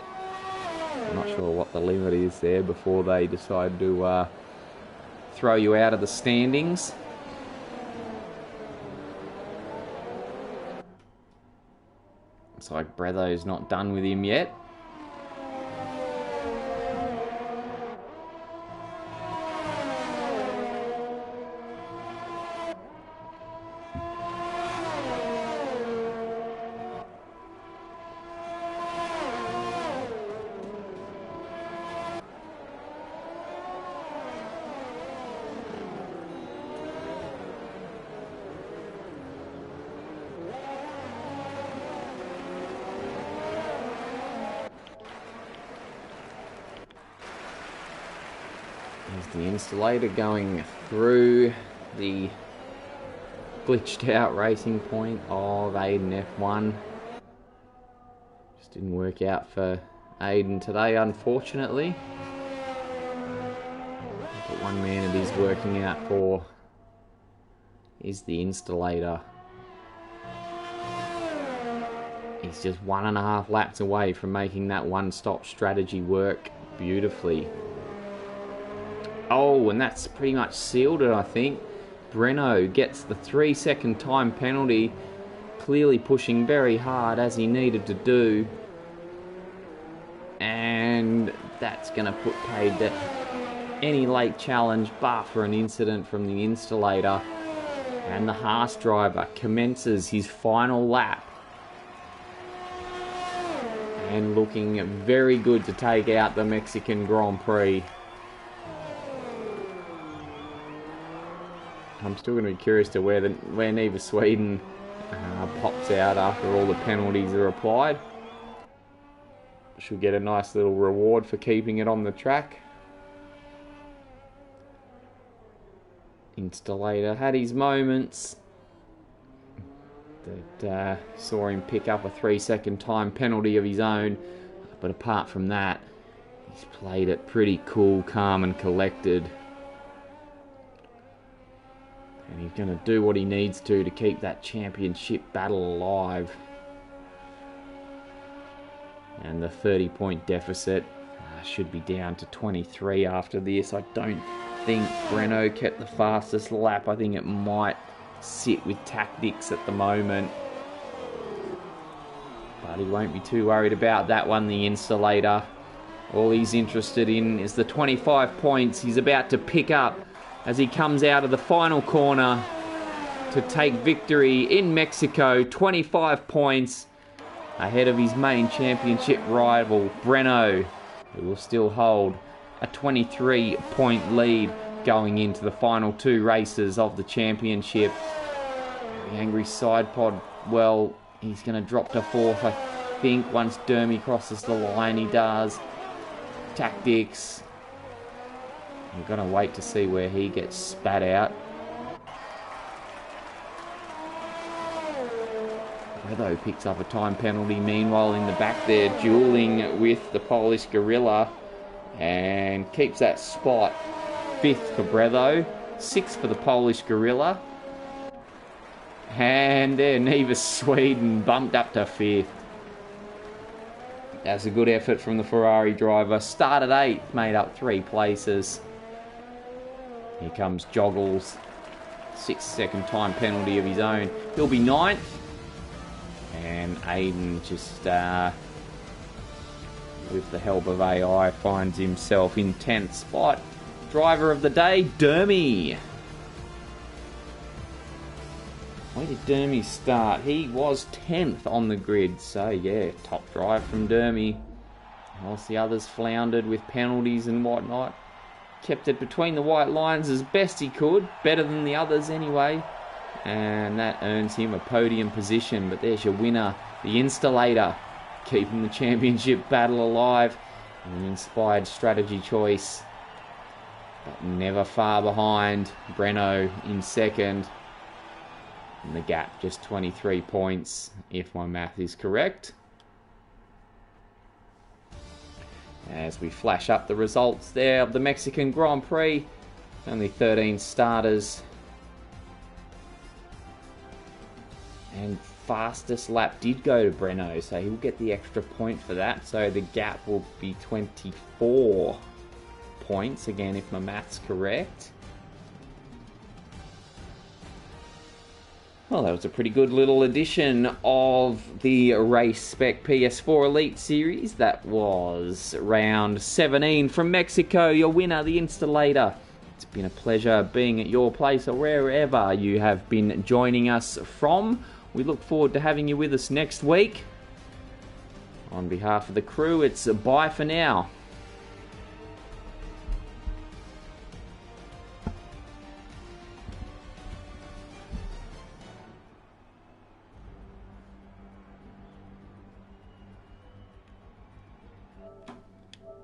I'm not sure what the limit is there before they decide to throw you out of the standings. Looks like Bretho's not done with him yet. There's the installator going through the glitched out racing point of Aiden F1. Just didn't work out for Aiden today, unfortunately. But one man it is working out for is the installator. He's just 1.5 laps away from making that one-stop strategy work beautifully. Oh, and that's pretty much sealed it, I think. Breno gets the 3-second time penalty, clearly pushing very hard as he needed to do. And that's going to put paid to any late challenge bar for an incident from the installator. And the Haas driver commences his final lap. And looking very good to take out the Mexican Grand Prix. I'm still going to be curious to where Neva Sweden pops out after all the penalties are applied. Should get a nice little reward for keeping it on the track. Installator had his moments that saw him pick up a 3-second time penalty of his own, but apart from that, he's played it pretty cool, calm and collected. And he's going to do what he needs to keep that championship battle alive. And the 30-point deficit should be down to 23 after this. I don't think Breno kept the fastest lap. I think it might sit with Tactics at the moment. But he won't be too worried about that one, the installator. All he's interested in is the 25 points he's about to pick up as he comes out of the final corner to take victory in Mexico. 25 points ahead of his main championship rival, Breno, who will still hold a 23-point lead going into the final 2 races of the championship. Very angry side pod. Well, he's going to drop to 4th, I think, once Dermy crosses the line. He does. Tactics. I'm going to wait to see where he gets spat out. Bretho picks up a time penalty. Meanwhile, in the back there, dueling with the Polish Gorilla. And keeps that spot. 5th for Bretho. 6th for the Polish Gorilla. And there, Neva Sweden bumped up to 5th. That's a good effort from the Ferrari driver. Started 8th, made up 3 places. Here comes Joggles. 6-second time penalty of his own. He'll be 9th. And Aiden just, with the help of AI, finds himself in 10th spot. Driver of the day, Dermy. Where did Dermy start? He was 10th on the grid. So, yeah, top drive from Dermy. Whilst the others floundered with penalties and whatnot. Kept it between the white lines as best he could. Better than the others anyway. And that earns him a podium position. But there's your winner, the installator. Keeping the championship battle alive. An inspired strategy choice, but never far behind. Breno in second. And the gap just 23 points, if my math is correct. As we flash up the results there of the Mexican Grand Prix. Only 13 starters. And fastest lap did go to Breno, so he'll get the extra point for that. So the gap will be 24 points, again, if my math's correct. Well, that was a pretty good little edition of the Race Spec PS4 Elite Series. That was round 17 from Mexico. Your winner, the Installator. It's been a pleasure being at your place or wherever you have been joining us from. We look forward to having you with us next week. On behalf of the crew, it's bye for now.